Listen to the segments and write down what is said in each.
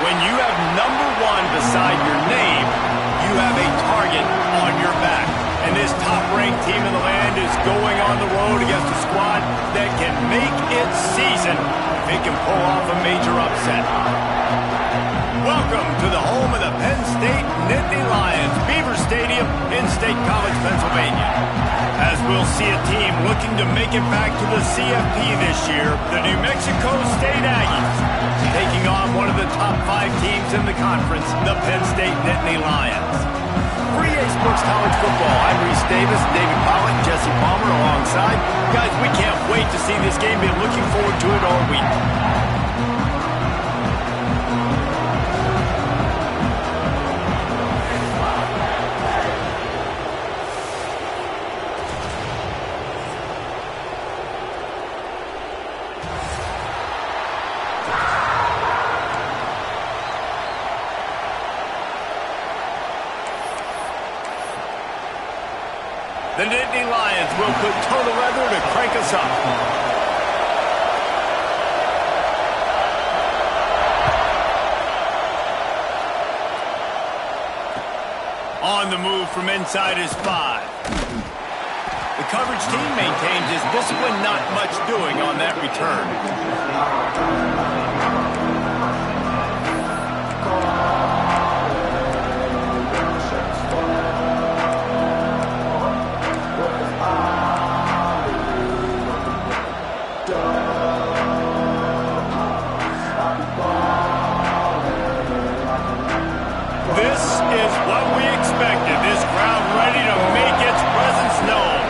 When you have number 1 beside your name, you have a target on your back. And this top-ranked team in the land is going on the road against a squad that can make its season if it can pull off a major upset. Welcome to the home of the Penn State Nittany Lions, Beaver Stadium in State College, Pennsylvania. As we'll see a team looking to make it back to the CFP this year, the New Mexico State Aggies, taking on one of the top 5 teams in the conference, the Penn State Nittany Lions. For EA Sports College Football, I'm Reese Davis, David Pollock, Jesse Palmer alongside. Guys, we can't wait to see this game. Been looking forward to it all week. The Nittany Lions will put toe to leather to crank us up. On the move from inside is 5. The coverage team maintains his discipline, not much doing on that return. This is what we expected. This crowd ready to make its presence known.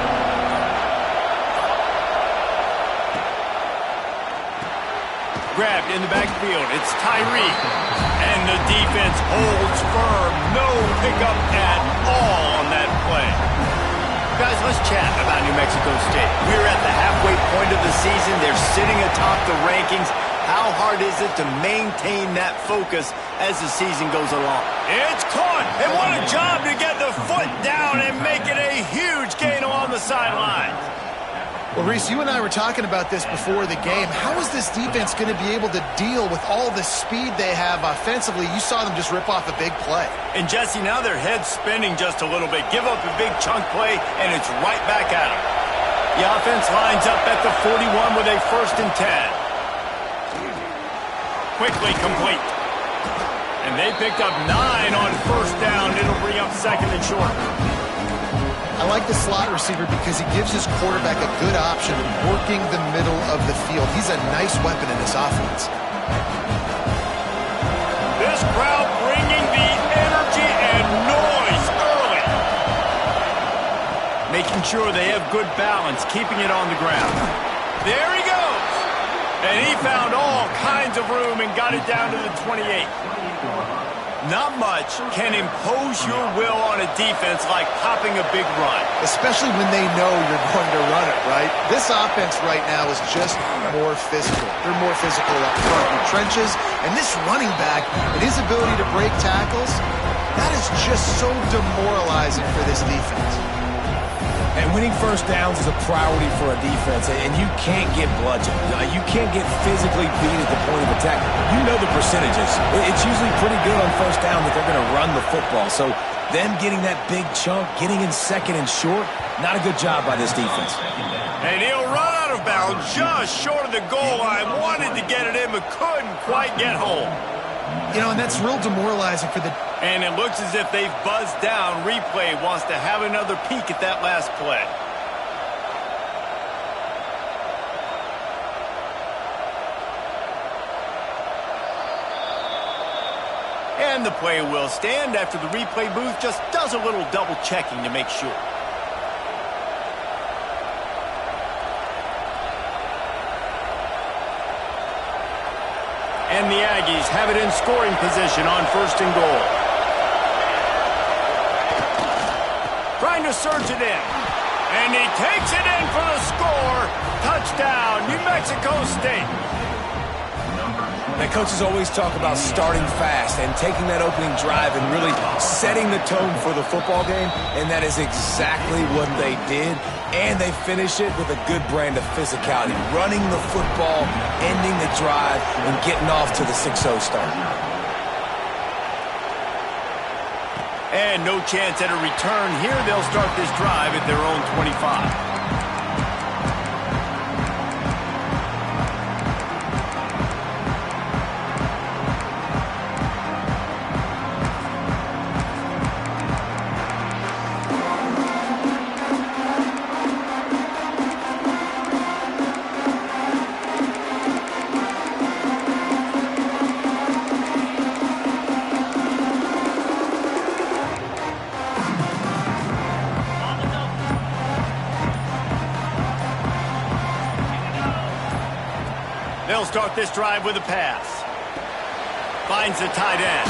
Grabbed in the backfield. It's Tyree. And the defense holds firm. No pickup at all on that play. Guys, let's chat about New Mexico State. We're at the halfway point of the season. They're sitting atop the rankings. How hard is it to maintain that focus as the season goes along? It's caught, and what a job to get the foot down and make it a huge gain along the sideline. Well, Reese, you and I were talking about this before the game. How is this defense going to be able to deal with all the speed they have offensively? You saw them just rip off a big play. And, Jesse, now their head's spinning just a little bit. Give up a big chunk play, and it's right back at them. The offense lines up at the 41 with a 1st and 10. Quickly complete. And they picked up 9 on 1st down. It'll bring up 2nd and short. I like the slot receiver because he gives his quarterback a good option of working the middle of the field. He's a nice weapon in this offense. This crowd bringing the energy and noise early. Making sure they have good balance, keeping it on the ground. There he goes. And he found all kinds of room and got it down to the 28. Not much can impose your will on a defense like popping a big run. Especially when they know you're going to run it, right? This offense right now is just more physical. They're more physical up front in the trenches. And this running back and his ability to break tackles, that is just so demoralizing for this defense. And winning 1st downs is a priority for a defense, and you can't get bludgeoned. You can't get physically beat at the point of attack. You know the percentages. It's usually pretty good on 1st down that they're going to run the football. So them getting that big chunk, getting in 2nd and short, not a good job by this defense. And he'll run out of bounds just short of the goal line. Wanted to get it in, but couldn't quite get home. You know, and that's real demoralizing for the... And it looks as if they've buzzed down. Replay wants to have another peek at that last play. And the play will stand after the replay booth just does a little double checking to make sure. And the Aggies have it in scoring position on 1st and goal. Trying to surge it in. And he takes it in for the score. Touchdown, New Mexico State. Now, coaches always talk about starting fast and taking that opening drive and really setting the tone for the football game, and that is exactly what they did. And they finish it with a good brand of physicality, running the football, ending the drive, and getting off to the 6-0 start. And no chance at a return here. They'll start this drive at their own 25. They'll start this drive with a pass. Finds the tight end.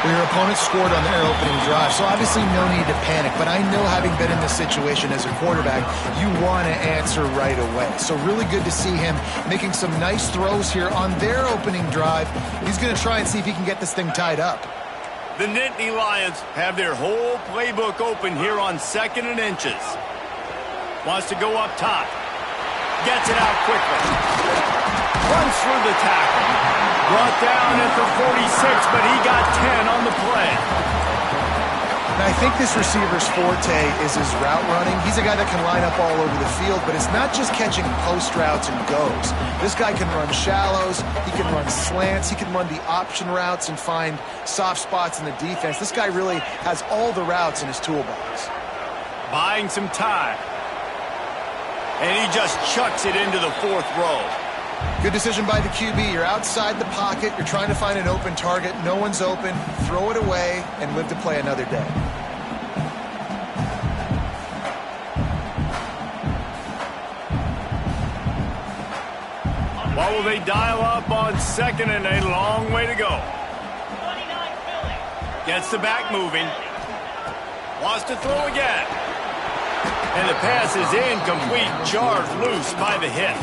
Well, your opponent scored on their opening drive, so obviously no need to panic. But I know, having been in this situation as a quarterback, you want to answer right away. So really good to see him making some nice throws here on their opening drive. He's going to try and see if he can get this thing tied up. The Nittany Lions have their whole playbook open here on 2nd and inches. Wants to go up top. Gets it out quickly. Runs through the tackle. Brought down at the 46, but he got 10 on the play. Now, I think this receiver's forte is his route running. He's a guy that can line up all over the field, but it's not just catching post routes and goes. This guy can run shallows. He can run slants. He can run the option routes and find soft spots in the defense. This guy really has all the routes in his toolbox. Buying some time. And he just chucks it into the 4th row. Good decision by the QB. You're outside the pocket. You're trying to find an open target. No one's open. Throw it away and live to play another day. What will they dial up on 2nd and a long way to go? Gets the back moving. Wants to throw again. And the pass is incomplete, charged loose by the hit.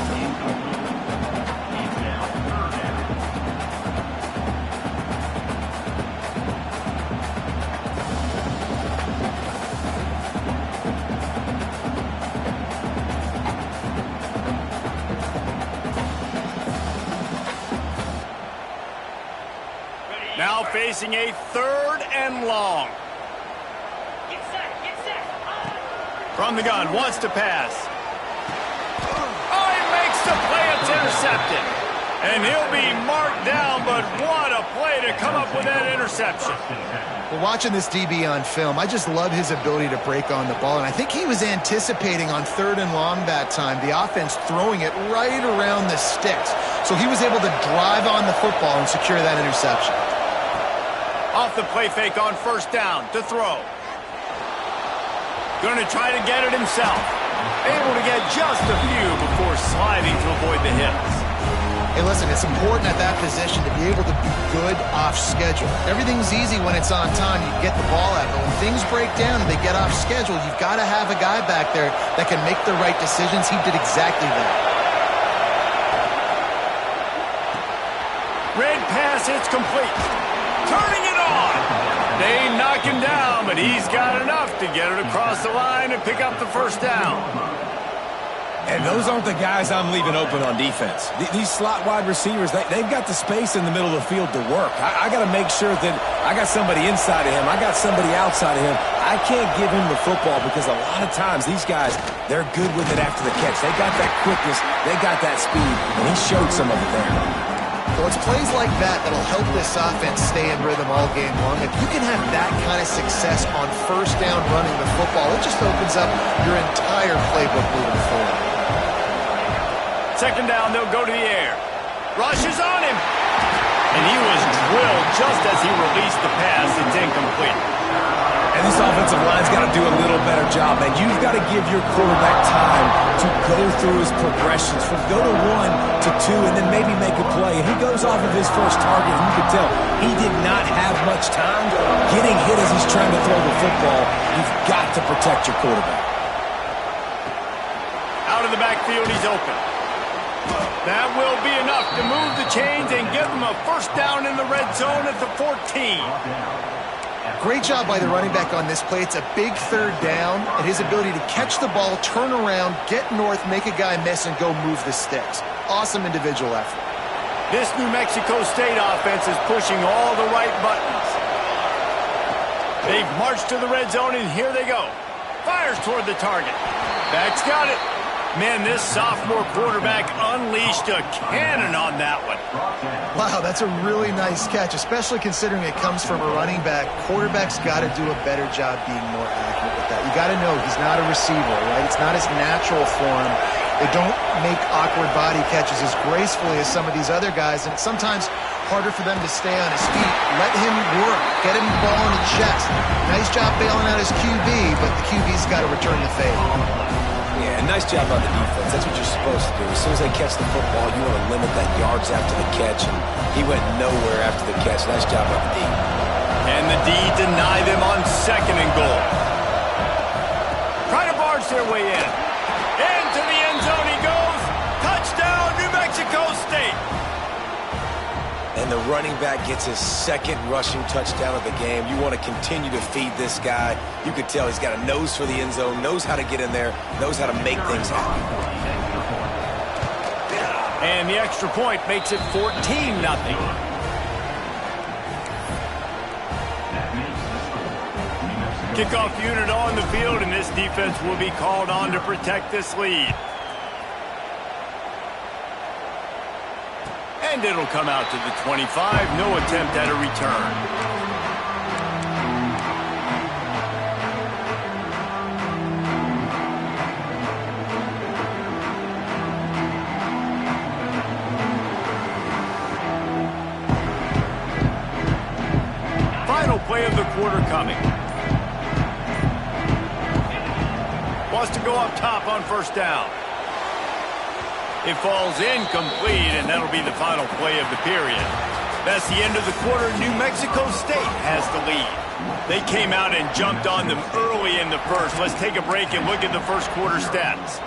Now facing a 3rd and long. From the gun, wants to pass. Oh, he makes the play. It's intercepted. And he'll be marked down, but what a play to come up with that interception. Well, watching this DB on film, I just love his ability to break on the ball. And I think he was anticipating on 3rd and long that time, the offense throwing it right around the sticks. So he was able to drive on the football and secure that interception. Off the play fake on 1st down to throw. Going to try to get it himself. Able to get just a few before sliding to avoid the hits. Hey, listen, it's important at that position to be able to be good off schedule. Everything's easy when it's on time. You get the ball out. But when things break down and they get off schedule, you've got to have a guy back there that can make the right decisions. He did exactly that. Red pass, it's complete. Turning it on. They knock him down, but he's got enough to get it across the line and pick up the 1st down. And those aren't the guys I'm leaving open on defense. These slot wide receivers, they've got the space in the middle of the field to work. I got to make sure that I got somebody inside of him. I got somebody outside of him. I can't give him the football because a lot of times these guys, they're good with it after the catch. They got that quickness. They got that speed, and he showed some of it there. Well, it's plays like that that'll help this offense stay in rhythm all game long. If you can have that kind of success on 1st down running the football, it just opens up your entire playbook moving forward. 2nd down, they'll go to the air. Rushes on him. And he was drilled just as he released the pass. It's incomplete. And this offensive line's got to do a little better job, man. You've got to give your quarterback time to go through his progressions, from go to 1 to 2, and then maybe make a play. And he goes off of his first target, and you can tell he did not have much time getting hit as he's trying to throw the football. You've got to protect your quarterback. Out of the backfield, he's open. That will be enough to move the chains and give him a 1st down in the red zone at the 14. Great job by the running back on this play. It's a big 3rd down, and his ability to catch the ball, turn around, get north, make a guy miss, and go move the sticks. Awesome individual effort. This New Mexico State offense is pushing all the right buttons. They've marched to the red zone, and here they go. Fires toward the target. Back's got it. Man, this sophomore quarterback unleashed a cannon on that one. Wow, that's a really nice catch, especially considering it comes from a running back. Quarterback's got to do a better job being more accurate with that. You got to know he's not a receiver, right? It's not his natural form. They don't make awkward body catches as gracefully as some of these other guys, and it's sometimes harder for them to stay on his feet. Let him work. Get him the ball in the chest. Nice job bailing out his QB, but the QB's got to return the favor. Yeah, nice job on the defense. That's what you're supposed to do. As soon as they catch the football, you want to limit that yards after the catch, and he went nowhere after the catch. Nice job on the D. And the D deny them on 2nd and goal. Try to barge their way in. Into the end zone he goes. Touchdown, New Mexico State. And the running back gets his 2nd rushing touchdown of the game. You want to continue to feed this guy. You could tell he's got a nose for the end zone, knows how to get in there, knows how to make things happen. And the extra point makes it 14-0. Kickoff unit on the field, and this defense will be called on to protect this lead. And it'll come out to the 25. No attempt at a return. Final play of the quarter coming. Wants to go up top on 1st down. It falls incomplete, and that'll be the final play of the period. That's the end of the quarter. New Mexico State has the lead. They came out and jumped on them early in the first. Let's take a break and look at the first quarter stats.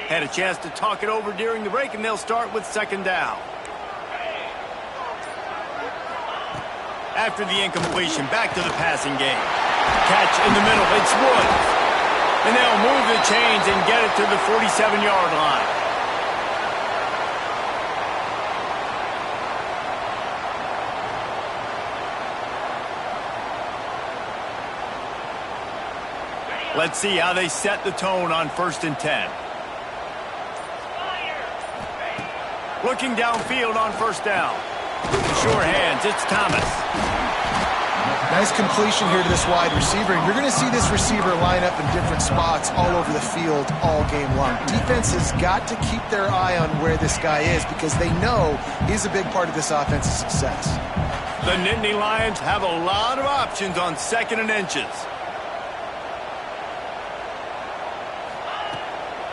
Had a chance to talk it over during the break, and they'll start with 2nd down. After the incompletion, back to the passing game. Catch in the middle, it's Woods. And they'll move the chains and get it to the 47-yard line. Let's see how they set the tone on 1st and 10. Looking downfield on 1st down. Sure hands, it's Thomas. Nice completion here to this wide receiver. And you're going to see this receiver line up in different spots all over the field all game long. Defense has got to keep their eye on where this guy is because they know he's a big part of this offense's success. The Nittany Lions have a lot of options on 2nd and inches.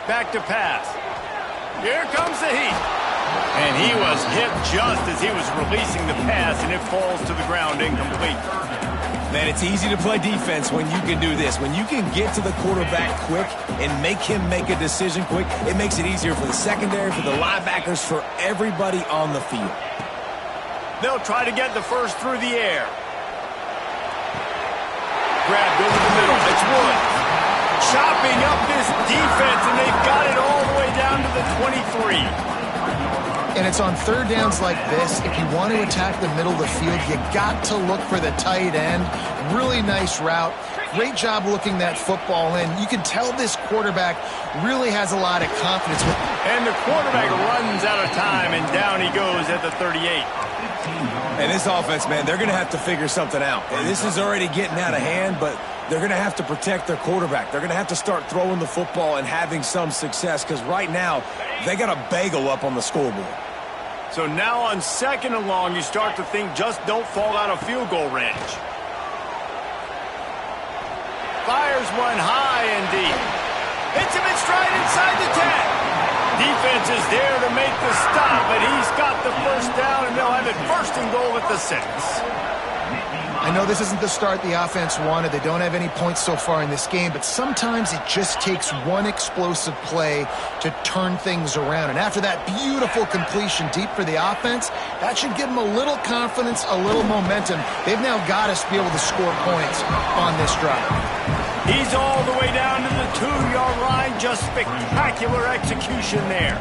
Back to pass. Here comes the heat. And he was hit just as he was releasing the pass, and it falls to the ground incomplete. Man, it's easy to play defense when you can do this. When you can get to the quarterback quick and make him make a decision quick, it makes it easier for the secondary, for the linebackers, for everybody on the field. They'll try to get the first through the air. Grabbed over the middle. It's Woods. Chopping up this defense, and they've got it all the way down to the 23. And it's on 3rd downs like this. If you want to attack the middle of the field, you got to look for the tight end. Really nice route. Great job looking that football in. You can tell this quarterback really has a lot of confidence with him. And the quarterback runs out of time, and down he goes at the 38. And this offense, man, they're going to have to figure something out. This is already getting out of hand, but they're going to have to protect their quarterback. They're going to have to start throwing the football and having some success because right now they got a bagel up on the scoreboard. So now on 2nd and long, you start to think just don't fall out of field goal range. Fires one high and deep. Hits him in stride inside the 10. Defense is there to make the stop, but he's got the 1st down, and they'll have it 1st and goal at the 6. I know this isn't the start the offense wanted. They don't have any points so far in this game, but sometimes it just takes one explosive play to turn things around. And after that beautiful completion deep for the offense, that should give them a little confidence, a little momentum. They've now got us to be able to score points on this drive. He's all the way down to the 2-yard line. Just spectacular execution there.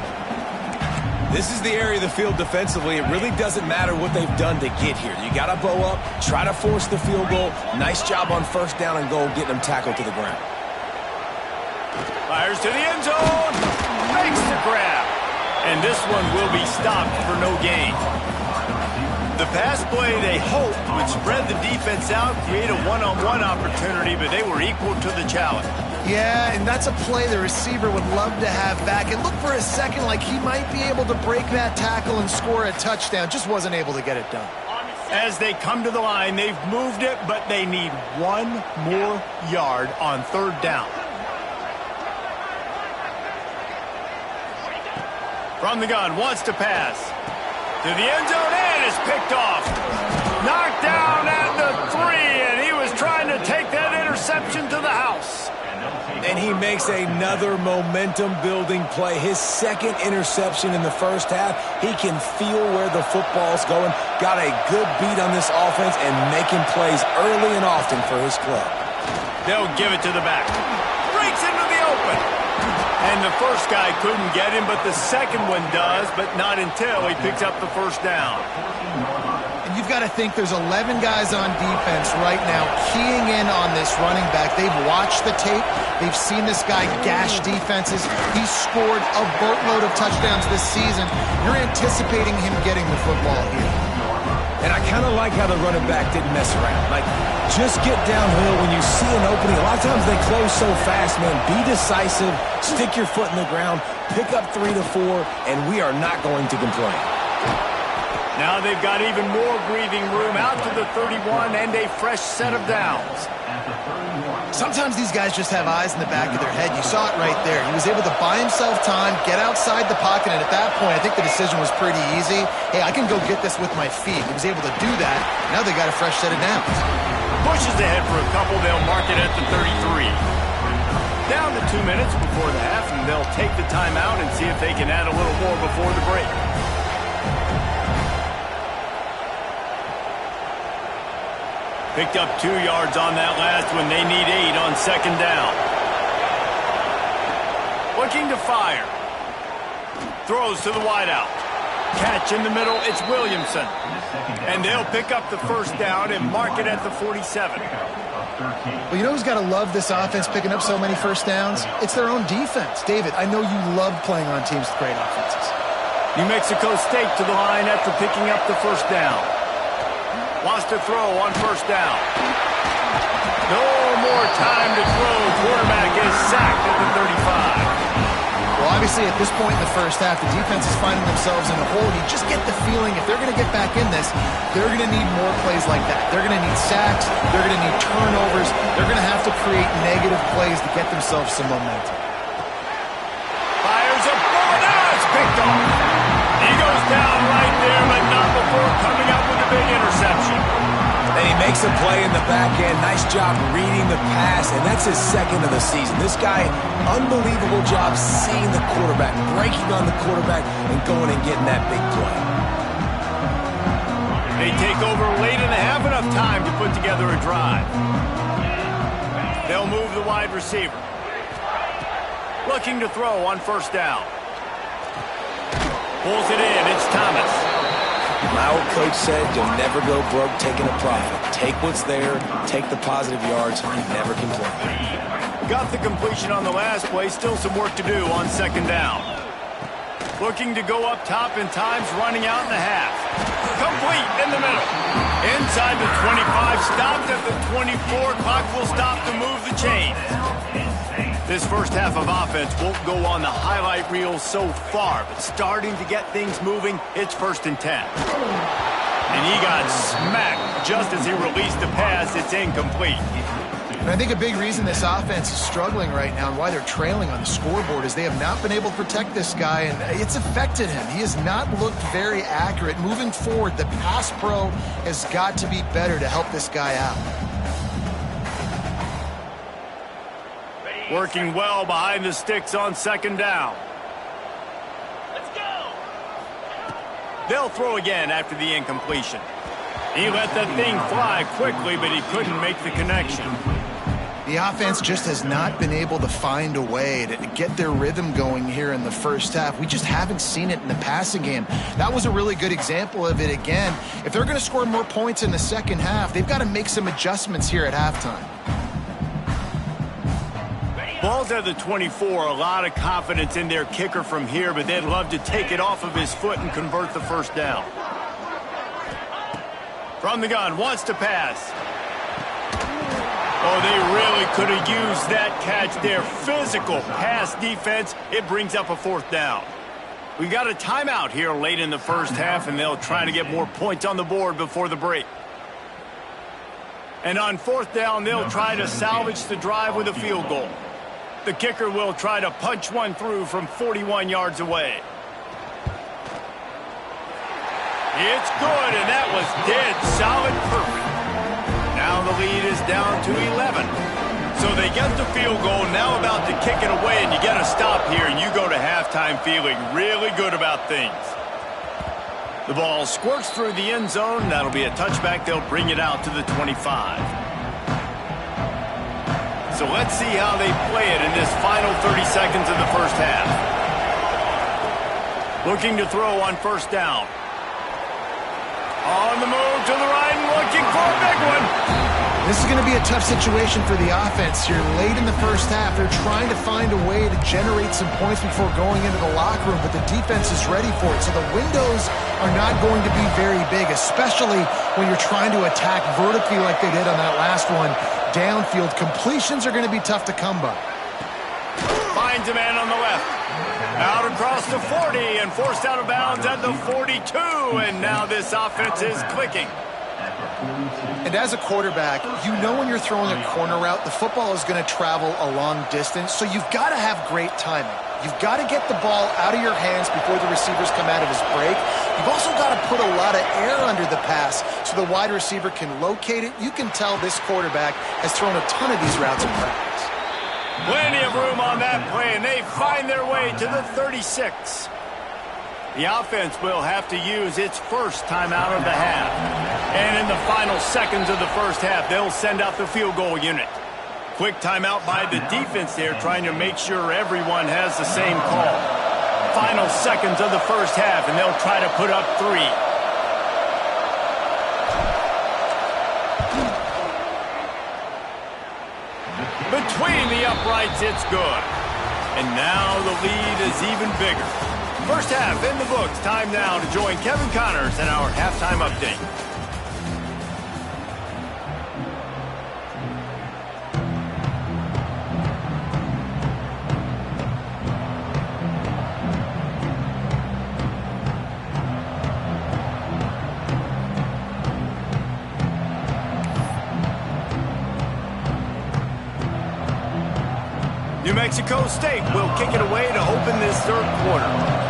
This is the area of the field defensively. It really doesn't matter what they've done to get here. You got to bow up, try to force the field goal. Nice job on first down and goal, getting them tackled to the ground. Fires to the end zone. Makes the grab. And this one will be stopped for no gain. The pass play, they hoped, would spread the defense out, create a one-on-one opportunity, but they were equal to the challenge. Yeah, and that's a play the receiver would love to have back. It looked for a second like he might be able to break that tackle and score a touchdown. Just wasn't able to get it done. As they come to the line, they've moved it, but they need one more yard on third down. From the gun, wants to pass. To the end zone, and is picked off. Knocked down at the 3, and he was trying to take that interception to the house. And he makes another momentum-building play. His second interception in the first half. He can feel where the football's going. Got a good beat on this offense and making plays early and often for his club. They'll give it to the back. Breaks into the open. And the first guy couldn't get him, but the second one does, but not until he picks up the first down. And you've got to think there's 11 guys on defense right now keying in on this running back. They've watched the tape. They've seen this guy gash defenses. He's scored a boatload of touchdowns this season. You're anticipating him getting the football here. And I kind of like how the running back didn't mess around. Like, just get downhill when you see an opening. A lot of times they close so fast, man. Be decisive, stick your foot in the ground, pick up 3 to 4, and we are not going to complain. Now they've got even more breathing room out to the 31 and a fresh set of downs. Sometimes these guys just have eyes in the back of their head. You saw it right there. He was able to buy himself time, get outside the pocket, and at that point, I think the decision was pretty easy. Hey, I can go get this with my feet. He was able to do that. Now they got a fresh set of downs. Pushes ahead for a couple. They'll mark it at the 33. Down to 2 minutes before the half, and they'll take the timeout and see if they can add a little more before the break. Picked up 2 yards on that last one. They need 8 on second down. Looking to fire. Throws to the wideout. Catch in the middle. It's Williamson. And they'll pick up the first down and mark it at the 47. Well, you know who's got to love this offense picking up so many first downs? It's their own defense. David, I know you love playing on teams with great offenses. New Mexico State to the line after picking up the first down. Wants to throw on first down. No more time to throw. Quarterback is sacked at the 35. Well, obviously, at this point in the first half, the defense is finding themselves in a hole. You just get the feeling if they're going to get back in this, they're going to need more plays like that. They're going to need sacks. They're going to need turnovers. They're going to have to create negative plays to get themselves some momentum. Fires a bullet. Now it's picked off. He goes down right there, but not before coming up with a big interception. And he makes a play in the back end. Nice job reading the pass, and that's his second of the season. This guy, unbelievable job seeing the quarterback, breaking on the quarterback, and going and getting that big play. They take over late in the half, enough time to put together a drive. They'll move the wide receiver. Looking to throw on first down. Pulls it in. It's Thomas. My old coach said you'll never go broke taking a profit. Take what's there, take the positive yards, and never complain. Got the completion on the last play. Still some work to do on second down. Looking to go up top in times, running out in the half. Complete in the middle. Inside the 25, stopped at the 24. Clock will stop to move the chain. This first half of offense won't go on the highlight reel so far, but starting to get things moving, it's 1st and 10. And he got smacked just as he released the pass. It's incomplete. And I think a big reason this offense is struggling right now and why they're trailing on the scoreboard is they have not been able to protect this guy, and it's affected him. He has not looked very accurate. Moving forward, the pass pro has got to be better to help this guy out. Working well behind the sticks on second down. Let's go. They'll throw again after the incompletion. He let that thing fly quickly, but he couldn't make the connection. The offense just has not been able to find a way to get their rhythm going here in the first half. We just haven't seen it in the passing game. That was a really good example of it again. If they're going to score more points in the second half, they've got to make some adjustments here at halftime. Ball's at the 24, a lot of confidence in their kicker from here, but they'd love to take it off of his foot and convert the first down. From the gun, wants to pass. Oh, they really could have used that catch there. Physical pass defense. It brings up a fourth down. We got a timeout here late in the first half, and they'll try to get more points on the board before the break. And on fourth down, they'll try to salvage the drive with a field goal. The kicker will try to punch one through from 41 yards away. It's good, and that was dead solid perfect. Now the lead is down to 11. So they get the field goal, now about to kick it away, and you get a stop here, and you go to halftime feeling really good about things. The ball squirts through the end zone. That'll be a touchback. They'll bring it out to the 25. So let's see how they play it in this final 30 seconds of the first half. Looking to throw on first down. On the move to the right and looking for a big one. This is going to be a tough situation for the offense here. Late in the first half, they're trying to find a way to generate some points before going into the locker room, but the defense is ready for it. So the windows are not going to be very big, especially when you're trying to attack vertically like they did on that last one. Downfield completions are going to be tough to come by. Finds a man on the left. Out across the 40 and forced out of bounds at the 42. And now this offense is clicking. And as a quarterback, you know when you're throwing a corner route, the football is going to travel a long distance, so you've got to have great timing. You've got to get the ball out of your hands before the receivers come out of his break. You've also got to put a lot of air under the pass so the wide receiver can locate it. You can tell this quarterback has thrown a ton of these routes in practice. Plenty of room on that play, and they find their way to the 36. The offense will have to use its first timeout of the half. And in the final seconds of the first half, they'll send out the field goal unit. Quick timeout by the defense there, trying to make sure everyone has the same call. Final seconds of the first half, and they'll try to put up 3. Between the uprights, it's good. And now the lead is even bigger. First half in the books. Time now to join Kevin Connors in our halftime update. New Mexico State will kick it away to open this third quarter.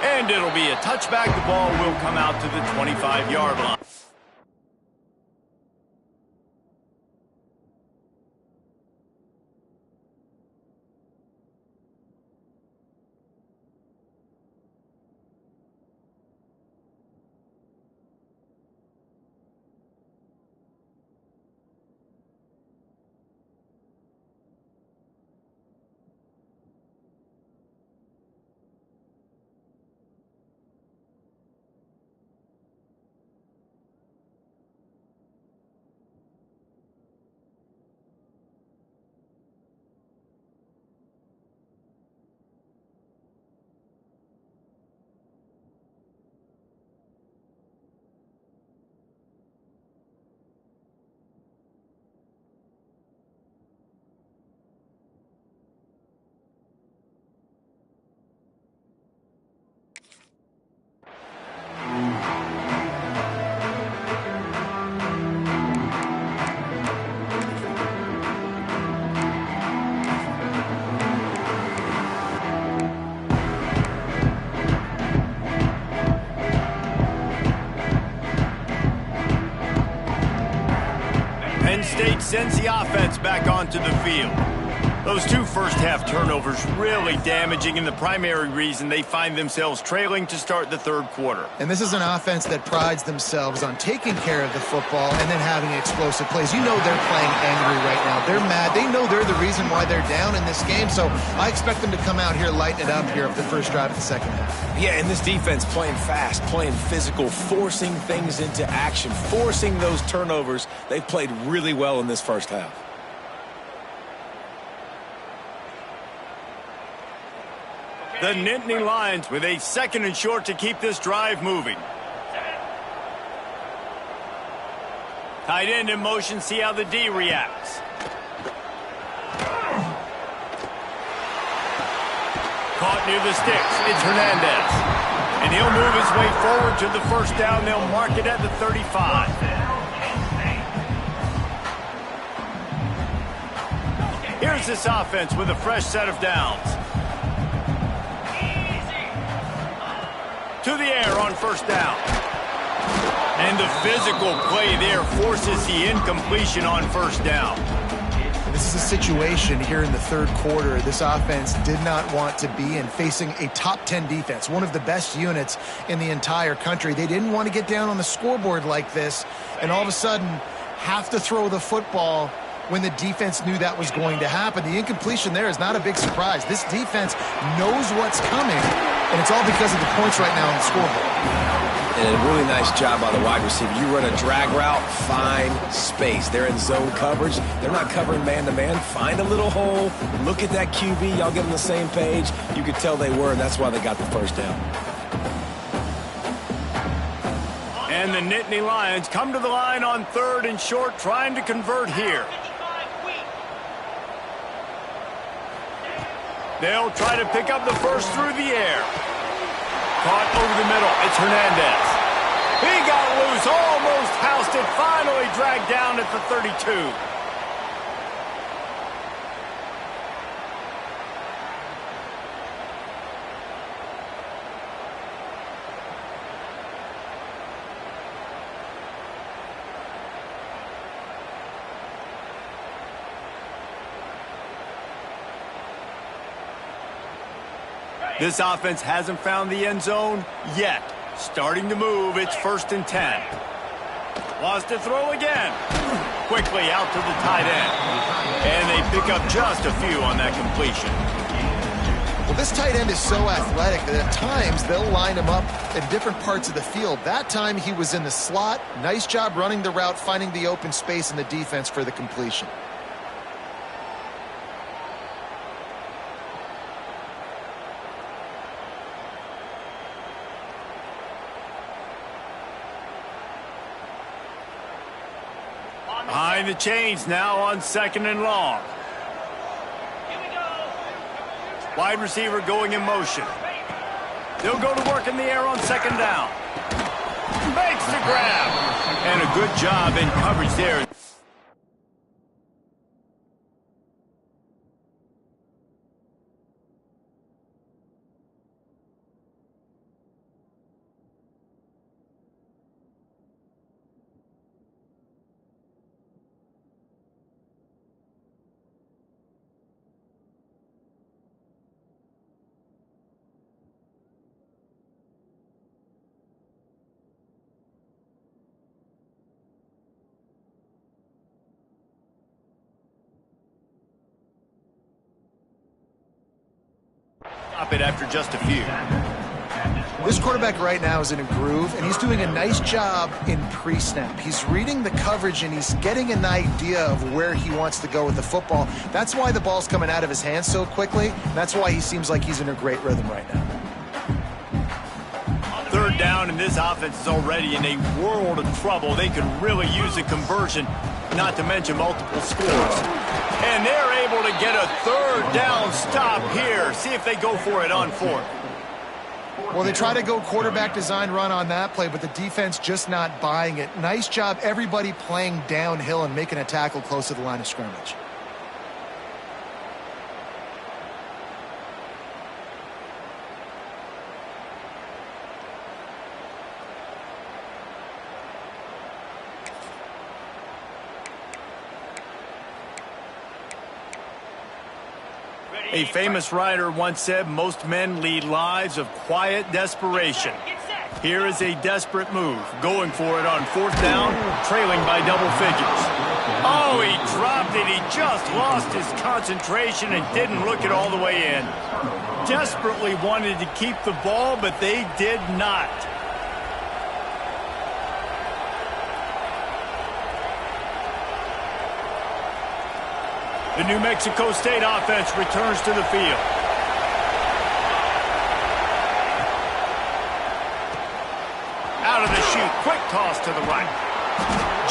And it'll be a touchback. The ball will come out to the 25-yard line. sends the offense back onto the field. Those two first-half turnovers really damaging, and the primary reason they find themselves trailing to start the third quarter. And this is an offense that prides themselves on taking care of the football and then having explosive plays. You know they're playing angry right now. They're mad. They know they're the reason why they're down in this game, so I expect them to come out here, lighten it up here of the first drive of the second half. Yeah, and this defense playing fast, playing physical, forcing things into action, forcing those turnovers. They've played really well in this first half. The Nittany Lions with a 2nd and short to keep this drive moving. Tight end in motion, see how the D reacts. Caught near the sticks, it's Hernandez. And he'll move his way forward to the first down. They'll mark it at the 35. Here's this offense with a fresh set of downs. To the air on first down. And the physical play there forces the incompletion on first down. This is a situation here in the third quarter this offense did not want to be in, facing a top 10 defense, one of the best units in the entire country. They didn't want to get down on the scoreboard like this and all of a sudden have to throw the football when the defense knew that was going to happen. The incompletion there is not a big surprise. This defense knows what's coming, and it's all because of the points right now on the scoreboard. And a really nice job by the wide receiver. You run a drag route, find space. They're in zone coverage. They're not covering man-to-man. Find a little hole. Look at that QB. Y'all get on the same page. You could tell they were, and that's why they got the first down. And the Nittany Lions come to the line on 3rd and short, trying to convert here. They'll try to pick up the first through the air. Caught over the middle. It's Hernandez. He got loose, almost housed it, finally dragged down at the 32. This offense hasn't found the end zone yet. Starting to move, it's 1st and 10. Lost to throw again. Quickly out to the tight end. And they pick up just a few on that completion. Well, this tight end is so athletic that at times they'll line him up in different parts of the field. That time he was in the slot. Nice job running the route, finding the open space in the defense for the completion. Behind the chains now on 2nd and long. Wide receiver going in motion. They'll go to work in the air on 2nd down. Makes the grab. And a good job in coverage there. Stop it after just a few. This quarterback right now is in a groove, and he's doing a nice job in pre-snap. He's reading the coverage, and he's getting an idea of where he wants to go with the football. That's why the ball's coming out of his hands so quickly. That's why he seems like he's in a great rhythm right now. 3rd down, and this offense is already in a world of trouble. They could really use a conversion, not to mention multiple scores. And they're able to get a 3rd down stop here. See if they go for it on 4th. Well, they try to go quarterback design run on that play, but the defense just not buying it. Nice job, everybody playing downhill and making a tackle close to the line of scrimmage. A famous writer once said most men lead lives of quiet desperation. Here is a desperate move, going for it on fourth down, trailing by double figures. Oh, he dropped it. He just lost his concentration and didn't look it all the way in. Desperately wanted to keep the ball, but they did not. The New Mexico State offense returns to the field. Out of the chute, quick toss to the right.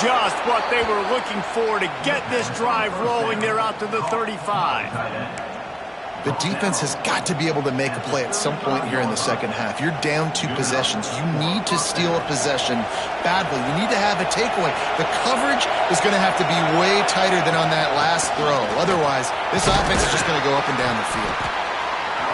Just what they were looking for to get this drive rolling. They're out to the 35. The defense has got to be able to make a play at some point here in the second half. You're down 2 possessions. You need to steal a possession badly. You need to have a takeaway. The coverage is going to have to be way tighter than on that last throw. Otherwise, this offense is just going to go up and down the field.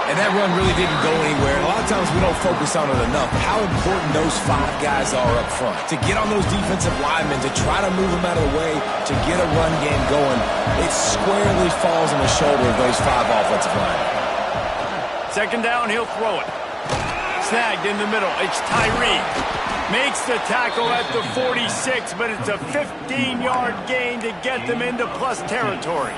And that run really didn't go anywhere. And a lot of times we don't focus on it enough. How important those 5 guys are up front. To get on those defensive linemen, to try to move them out of the way, to get a run game going, it squarely falls on the shoulder of those 5 offensive linemen. Second down, he'll throw it. Snagged in the middle. It's Tyree. Makes the tackle at the 46, but it's a 15-yard gain to get them into plus territory.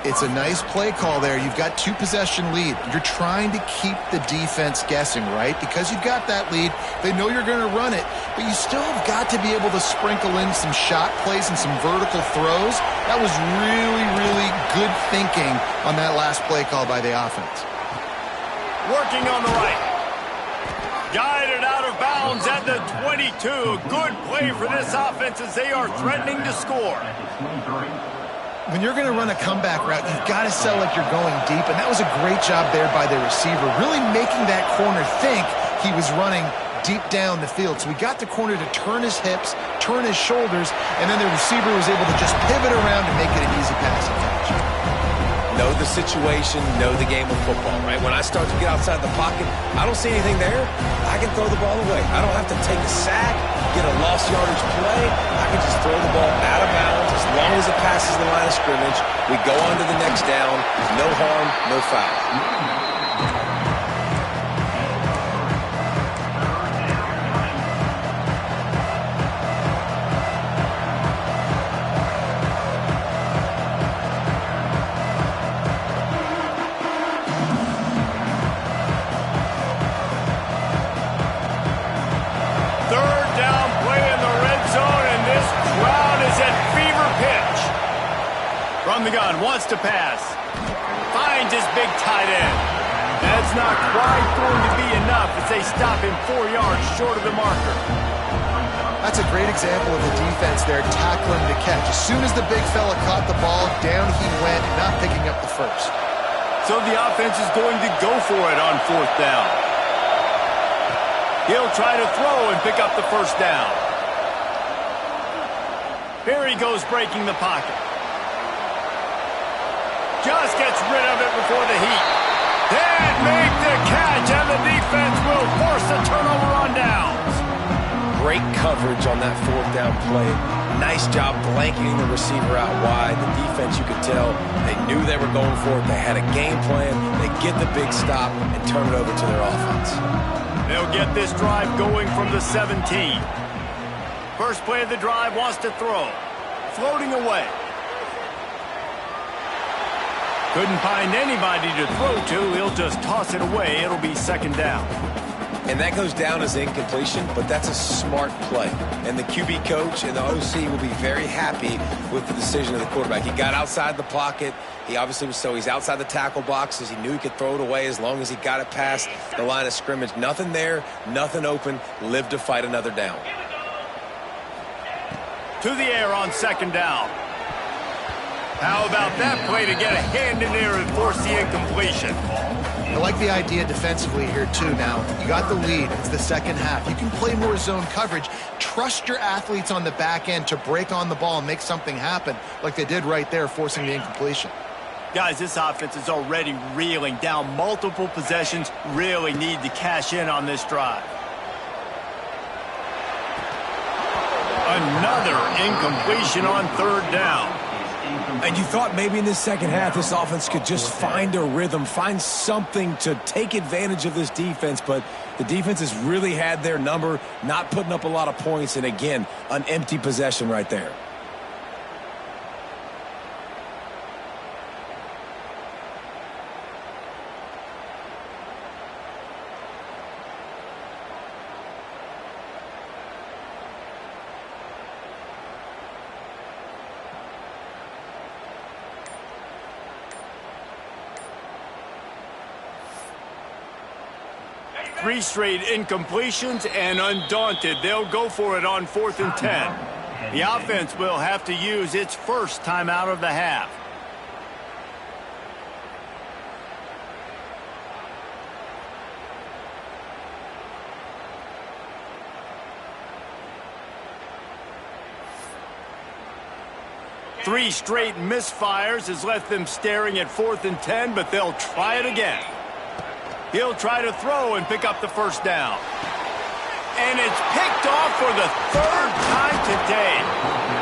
It's a nice play call there. You've got 2 possession lead. You're trying to keep the defense guessing, right? Because you've got that lead, they know you're going to run it, but you still have got to be able to sprinkle in some shot plays and some vertical throws. That was really, really good thinking on that last play call by the offense. Working on the right. Guided out of bounds at the 22. Good play for this offense as they are threatening to score. When you're going to run a comeback route, you've got to sell like you're going deep, and that was a great job there by the receiver, really making that corner think he was running deep down the field. So we got the corner to turn his hips, turn his shoulders, and then the receiver was able to just pivot around and make it an easy passing catch. Know the situation, know the game of football, right? When I start to get outside the pocket, I don't see anything there, I can throw the ball away. I don't have to take a sack, get a lost yardage play. I can just throw the ball out of bounds. As long as it passes the line of scrimmage, we go on to the next down. No harm, no foul. From the gun, wants to pass. Finds his big tight end. That's not quite going to be enough as they stop him 4 yards short of the marker. That's a great example of the defense there tackling the catch. As soon as the big fella caught the ball, down he went, not picking up the first. So the offense is going to go for it on fourth down. He'll try to throw and pick up the first down. Here he goes breaking the pocket. Just gets rid of it before the heat. Then make the catch, and the defense will force a turnover on downs. Great coverage on that fourth down play. Nice job blanketing the receiver out wide. The defense, you could tell, they knew they were going for it. They had a game plan. They get the big stop and turn it over to their offense. They'll get this drive going from the 17. First play of the drive, wants to throw. Floating away. Couldn't find anybody to throw to. He'll just toss it away. It'll be second down. And that goes down as incompletion, but that's a smart play. And the QB coach and the OC will be very happy with the decision of the quarterback. He got outside the pocket. He obviously was he's outside the tackle boxes. He knew he could throw it away as long as he got it past the line of scrimmage. Nothing there, nothing open. Live to fight another down. To the air on second down. How about that play to get a hand in there and force the incompletion? I like the idea defensively here, too. Now, you got the lead. It's the second half. You can play more zone coverage. Trust your athletes on the back end to break on the ball and make something happen like they did right there, forcing the incompletion. Guys, this offense is already reeling down multiple possessions. Really need to cash in on this drive. Another incompletion on third down. And you thought maybe in this second half this offense could just find a rhythm, find something to take advantage of this defense, but the defense has really had their number, not putting up a lot of points, and again, an empty possession right there. Three straight incompletions, and undaunted, they'll go for it on 4th and 10. The offense will have to use its first timeout of the half. Three straight misfires has left them staring at 4th and 10, but they'll try it again. He'll try to throw and pick up the first down. And it's picked off for the third time today.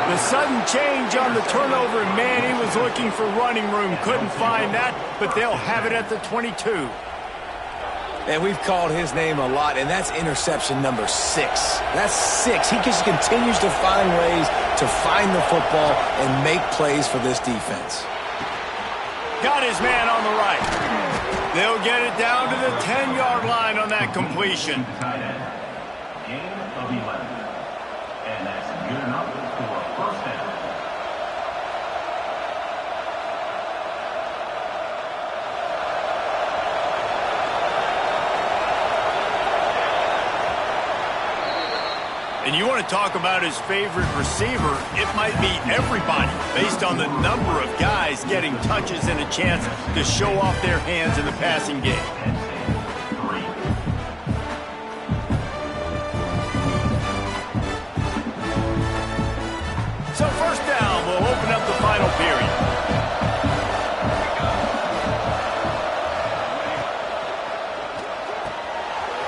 The sudden change on the turnover, and man, he was looking for running room. Couldn't find that, but they'll have it at the 22. And we've called his name a lot, and that's interception number 6. That's 6. He just continues to find ways to find the football and make plays for this defense. Got his man on the right. They'll get it down to the 10-yard line on that completion. Gain of 11. And that's good enough for a first down. And you want to talk about his favorite receiver, it might be everybody, based on the number of guys getting touches and a chance to show off their hands in the passing game. So first down will open up the final period.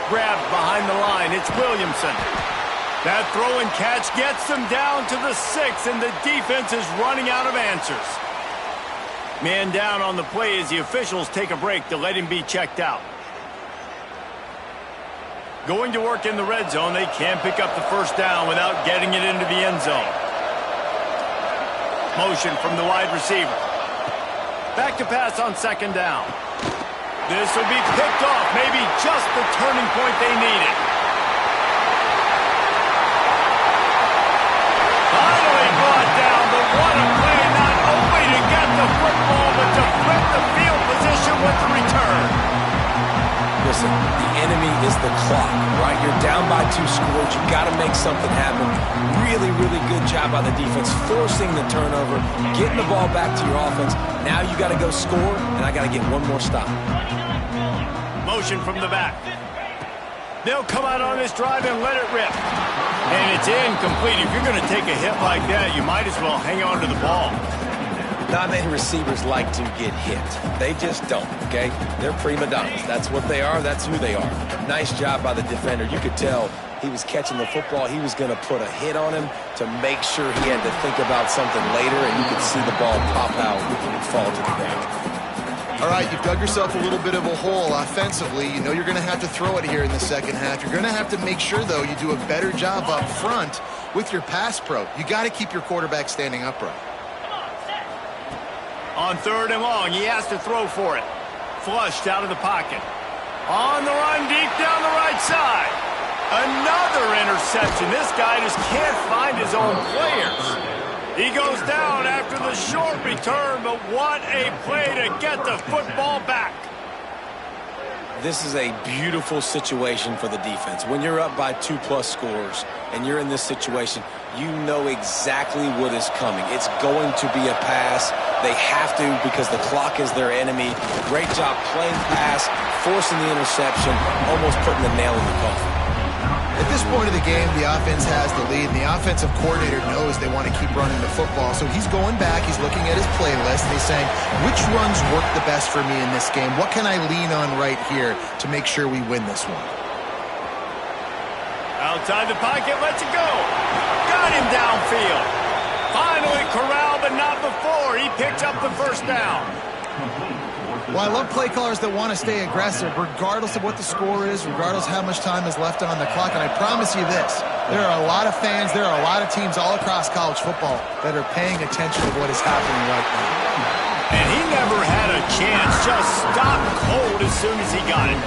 Grabbed behind the line, it's Williamson. That throw and catch gets them down to the 6, and the defense is running out of answers. Man down on the play as the officials take a break to let him be checked out. Going to work in the red zone, they can't pick up the first down without getting it into the end zone. Motion from the wide receiver. Back to pass on second down. This will be picked off, maybe just the turning point they needed. Finally brought down, but what a play, not only to get the football, but to flip the field position with the return. Listen, the enemy is the clock, right? You're down by 2 scores. You got to make something happen. Really, really good job by the defense, forcing the turnover, getting the ball back to your offense. Now you got to go score, and I got to get one more stop. Motion from the back. They'll come out on this drive and let it rip. And it's incomplete. If you're going to take a hit like that, you might as well hang on to the ball. Not many receivers like to get hit. They just don't, okay? They're prima donnas. That's what they are. That's who they are. Nice job by the defender. You could tell he was catching the football. He was going to put a hit on him to make sure he had to think about something later, and you could see the ball pop out and fall to the ground. All right, you've dug yourself a little bit of a hole offensively. You know you're going to have to throw it here in the second half. You're going to have to make sure, though, you do a better job up front with your pass pro. You got to keep your quarterback standing upright. On third and long, he has to throw for it. Flushed out of the pocket. On the run, deep down the right side. Another interception. This guy just can't find his own players. He goes down after the short return, but what a play to get the football back. This is a beautiful situation for the defense. When you're up by 2+ scores and you're in this situation, you know exactly what is coming. It's going to be a pass. They have to because the clock is their enemy. Great job playing pass, forcing the interception, almost putting the nail in the coffin. At this point of the game, the offense has the lead, and the offensive coordinator knows they want to keep running the football. So he's going back, he's looking at his playlist, and he's saying, which runs work the best for me in this game? What can I lean on right here to make sure we win this one? Outside the pocket, lets it go. Got him downfield. Finally corralled, but not before. He picks up the first down. Well, I love play callers that want to stay aggressive, regardless of what the score is, regardless of how much time is left on the clock. And I promise you this, there are a lot of fans, there are a lot of teams all across college football that are paying attention to what is happening right now. And he never had a chance, just stopped cold as soon as he got it.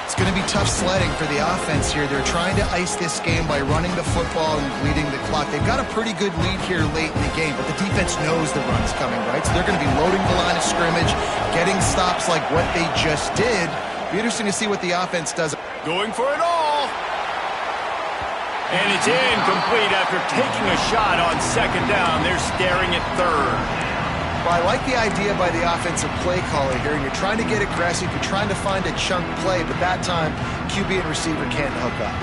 It's going to be tough sledding for the offense here. They're trying to ice this game by running the football and bleeding the clock. They've got a pretty good lead here late in the game, but the defense knows the run's coming, right? So they're going to be loading the line of scrimmage, getting stops like what they just did. Be interesting to see what the offense does. Going for it all. And it's incomplete after taking a shot on second down. They're staring at third. Well, I like the idea by the offensive play caller here. You're trying to get aggressive. You're trying to find a chunk play, but that time, QB and receiver can't hook up.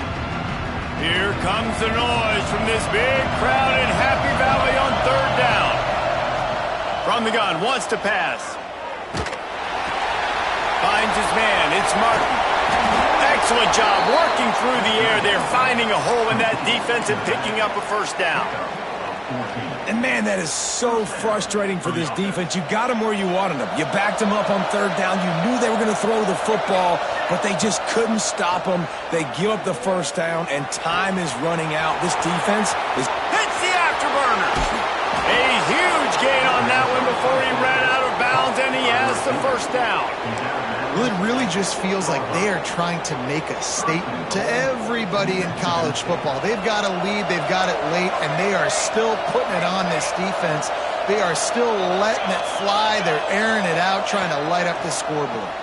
Here comes the noise from this big crowd in Happy Valley on third down. From the gun, wants to pass. Finds his man. It's Martin. Excellent job working through the air there, finding a hole in that defense and picking up a first down. And, man, that is so frustrating for this defense. You got them where you wanted them. You backed them up on third down. You knew they were going to throw the football, but they just couldn't stop them. They give up the first down, and time is running out. This defense is... Hits the afterburners. A huge gain on that one before he ran out of bounds, and he has the first down. Well, it really just feels like they are trying to make a statement to everybody in college football. They've got a lead, they've got it late, and they are still putting it on this defense. They are still letting it fly. They're airing it out, trying to light up the scoreboard.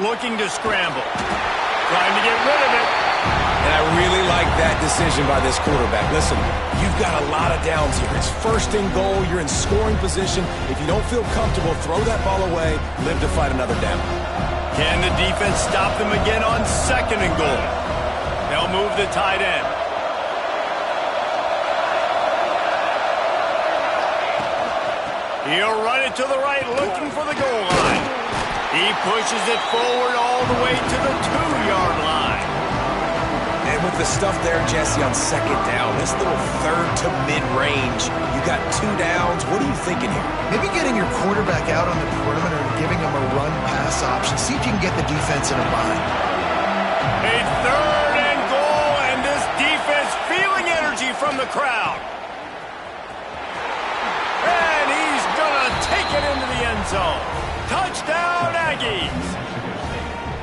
Looking to scramble. Trying to get rid of it. And I really like that decision by this quarterback. Listen, you've got a lot of downs here. It's first and goal. You're in scoring position. If you don't feel comfortable, throw that ball away. Live to fight another down. Can the defense stop them again on second and goal? They'll move the tight end. He'll run it to the right, looking for the goal line. He pushes it forward all the way to the 2-yard line. And with the stuff there, Jesse, on second down, this little third to mid-range, you got 2 downs. What are you thinking here? Maybe getting your quarterback out on the perimeter and giving him a run-pass option. See if you can get the defense in a bind. A third and goal, and this defense feeling energy from the crowd. And he's going to take it into the end zone. Touchdown, Aggies.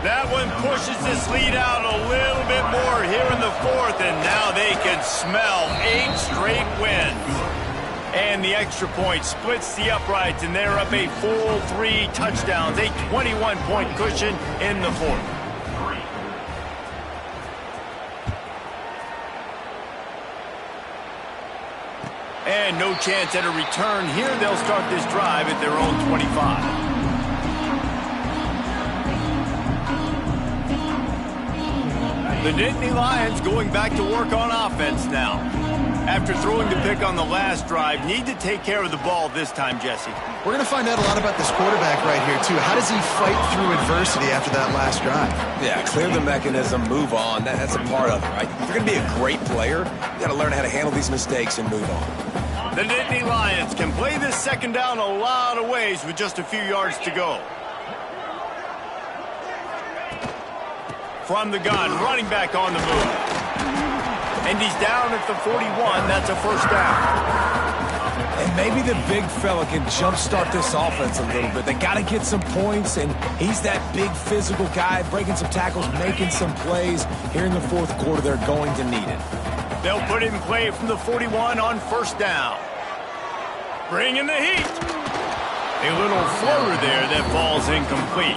That one pushes this lead out a little bit more here in the fourth, and now they can smell 8 straight wins. And the extra point splits the uprights, and they're up a full 3 touchdowns, a 21-point cushion in the fourth. And no chance at a return here. They'll start this drive at their own 25. The Nittany Lions going back to work on offense now. After throwing the pick on the last drive, need to take care of the ball this time, Jesse. We're going to find out a lot about this quarterback right here, too. How does he fight through adversity after that last drive? Yeah, clear the mechanism, move on. That's a part of it, right? If you're going to be a great player, you got to learn how to handle these mistakes and move on. The Nittany Lions can play this second down a lot of ways with just a few yards to go. From the gun, running back on the move. And he's down at the 41. That's a first down. And maybe the big fella can jumpstart this offense a little bit. They got to get some points, and he's that big physical guy, breaking some tackles, making some plays. Here in the fourth quarter, they're going to need it. They'll put it in play from the 41 on first down. Bringing the heat. A little floater there that falls incomplete.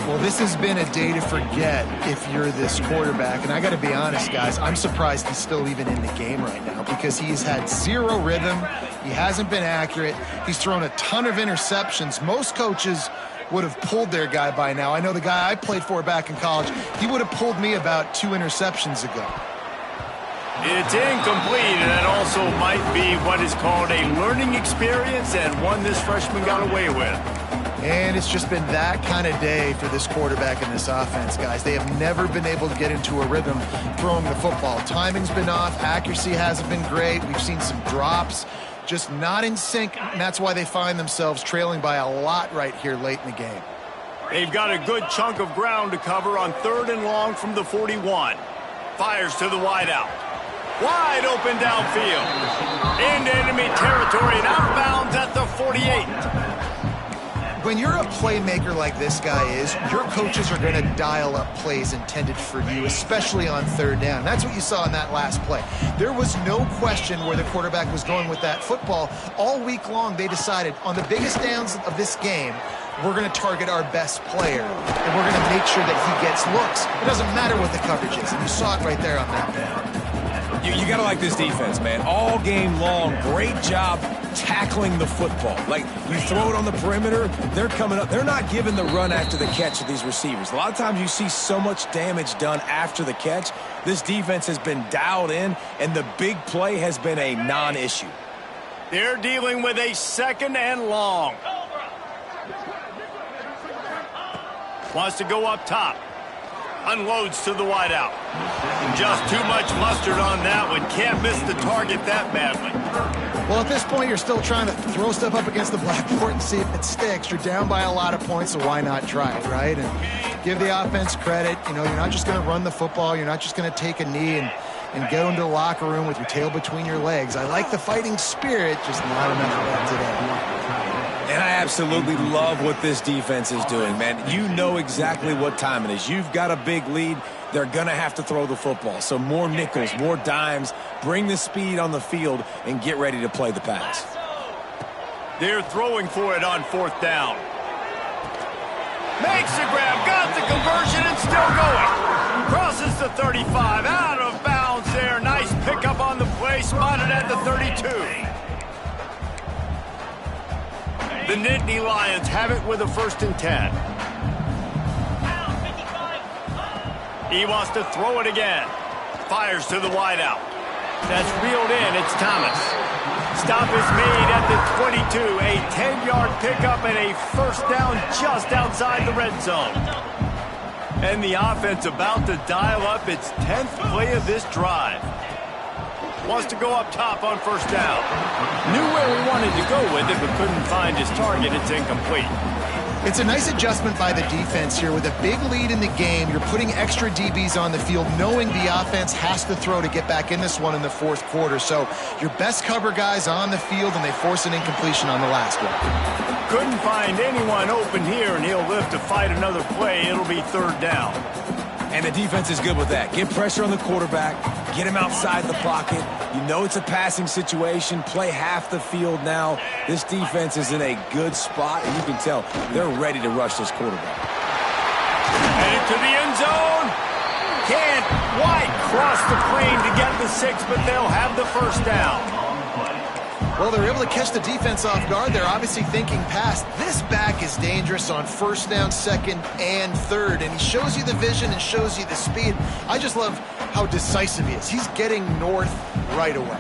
Well, this has been a day to forget if you're this quarterback. And I got to be honest, guys, I'm surprised he's still even in the game right now because he's had 0 rhythm. He hasn't been accurate. He's thrown a ton of interceptions. Most coaches would have pulled their guy by now. I know the guy I played for back in college, he would have pulled me about 2 interceptions ago. It's incomplete, and that also might be what is called a learning experience and one this freshman got away with. And it's just been that kind of day for this quarterback and this offense, guys. They have never been able to get into a rhythm throwing the football. Timing's been off. Accuracy hasn't been great. We've seen some drops, just not in sync, and that's why they find themselves trailing by a lot right here late in the game. They've got a good chunk of ground to cover on 3rd and long from the 41. Fires to the wideout. Wide open downfield. Into enemy territory and outbounds at the 48. When you're a playmaker like this guy is, your coaches are going to dial up plays intended for you, especially on 3rd down. That's what you saw in that last play. There was no question where the quarterback was going with that football. All week long, they decided on the biggest downs of this game, we're going to target our best player, and we're going to make sure that he gets looks. It doesn't matter what the coverage is, and you saw it right there on that play. You got to like this defense, man. All game long, great job tackling the football. Like, you throw it on the perimeter, they're coming up. They're not giving the run after the catch to these receivers. A lot of times you see so much damage done after the catch. This defense has been dialed in, and the big play has been a non-issue. They're dealing with a 2nd and long. Wants to go up top. Unloads to the wideout. Just too much mustard on that one. Can't miss the target that badly. Well, at this point, you're still trying to throw stuff up against the blackboard and see if it sticks. You're down by a lot of points, so why not try it, right? And give the offense credit. You know, you're not just going to run the football. You're not just going to take a knee and go into the locker room with your tail between your legs. I like the fighting spirit, just not enough of that today. And I absolutely love what this defense is doing, man. You know exactly what time it is. You've got a big lead. They're going to have to throw the football. So more nickels, more dimes, bring the speed on the field, and get ready to play the pass. They're throwing for it on 4th down. Makes the grab, got the conversion, and still going. Crosses the 35, out of bounds there. Nice pickup on the play, spotted at the 32. The Nittany Lions have it with a 1st and 10. He wants to throw it again. Fires to the wideout. That's reeled in. It's Thomas. Stop is made at the 22. A 10-yard pickup and a 1st down just outside the red zone. And the offense about to dial up its 10th play of this drive. Wants to go up top on 1st down. Knew where he wanted to go with it, but couldn't find his target. It's incomplete. It's a nice adjustment by the defense here. With a big lead in the game, you're putting extra DBs on the field, knowing the offense has to throw to get back in this one in the 4th quarter. So your best cover guys on the field, and they force an incompletion on the last one. Couldn't find anyone open here, and he'll live to fight another play. It'll be 3rd down. And the defense is good with that. Get pressure on the quarterback. Get him outside the pocket. You know it's a passing situation. Play half the field now. This defense is in a good spot, and you can tell they're ready to rush this quarterback. Headed to the end zone. Can't quite cross the plane to get the 6, but they'll have the 1st down. Well, they're able to catch the defense off guard. They're obviously thinking pass. This back is dangerous on 1st down, 2nd, and 3rd, and he shows you the vision and shows you the speed. I just love how decisive he is. He's getting north right away.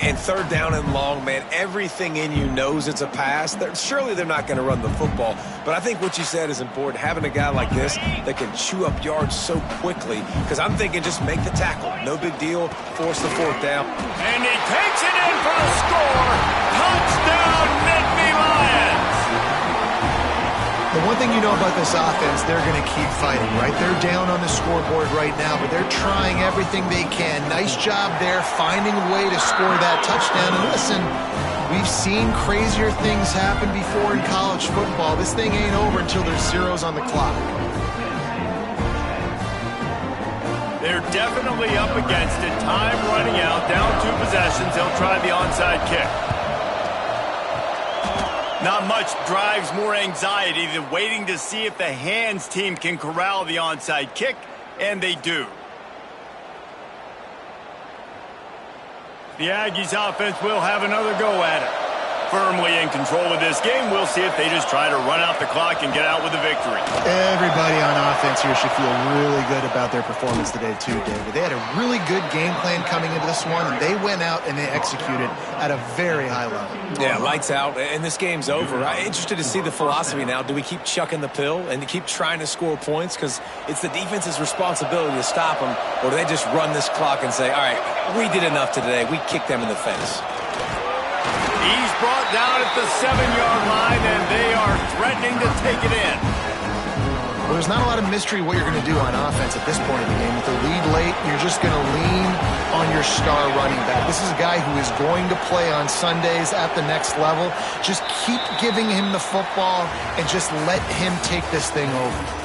And 3rd down and long, man, everything in you knows it's a pass. Surely they're not going to run the football, but I think what you said is important. Having a guy like this that can chew up yards so quickly, because I'm thinking just make the tackle. No big deal. Force the 4th down. And he takes it in for the score. Touchdown, Nittany Lions. The one thing you know about this offense, they're going to keep fighting, right? They're down on the scoreboard right now, but they're trying everything they can. Nice job there, finding a way to score that touchdown. And listen, we've seen crazier things happen before in college football. This thing ain't over until there's zeros on the clock. They're definitely up against it. Time running out, down 2 possessions. They'll try the onside kick. Not much drives more anxiety than waiting to see if the hands team can corral the onside kick, and they do. The Aggies offense will have another go at it. Firmly in control of this game. We'll see if they just try to run out the clock and get out with a victory. Everybody on offense here should feel really good about their performance today too, David. They had a really good game plan coming into this one, and they went out and they executed at a very high level. Yeah, lights out, and this game's over. I'm interested to see the philosophy now. Do we keep chucking the pill and to keep trying to score points because it's the defense's responsibility to stop them, or do they just run this clock and say, all right, we did enough today. We kicked them in the face. He's brought down at the 7-yard line, and they are threatening to take it in. Well, there's not a lot of mystery what you're going to do on offense at this point of the game. With the lead late, you're just going to lean on your star running back. This is a guy who is going to play on Sundays at the next level. Just keep giving him the football and just let him take this thing over.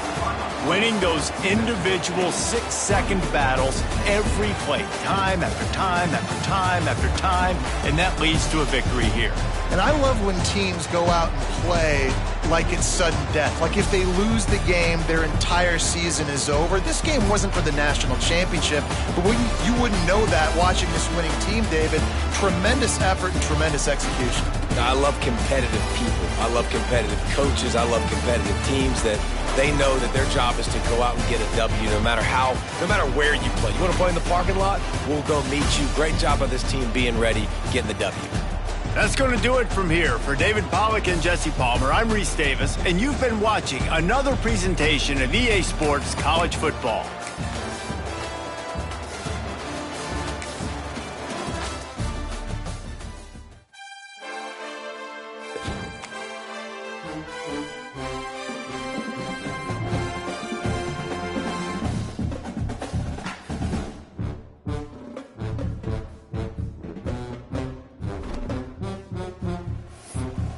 Winning those individual 6-second battles every play, time after time after time after time, and that leads to a victory here. And I love when teams go out and play like it's sudden death. Like if they lose the game, their entire season is over. This game wasn't for the national championship, but you wouldn't know that watching this winning team, David. Tremendous effort and tremendous execution. I love competitive people. I love competitive coaches. I love competitive teams that they know that their job is to go out and get a W no matter where you play. You want to play in the parking lot? We'll go meet you. Great job of this team being ready, getting the W. That's going to do it from here. For David Pollack and Jesse Palmer, I'm Reese Davis, and you've been watching another presentation of EA Sports College Football.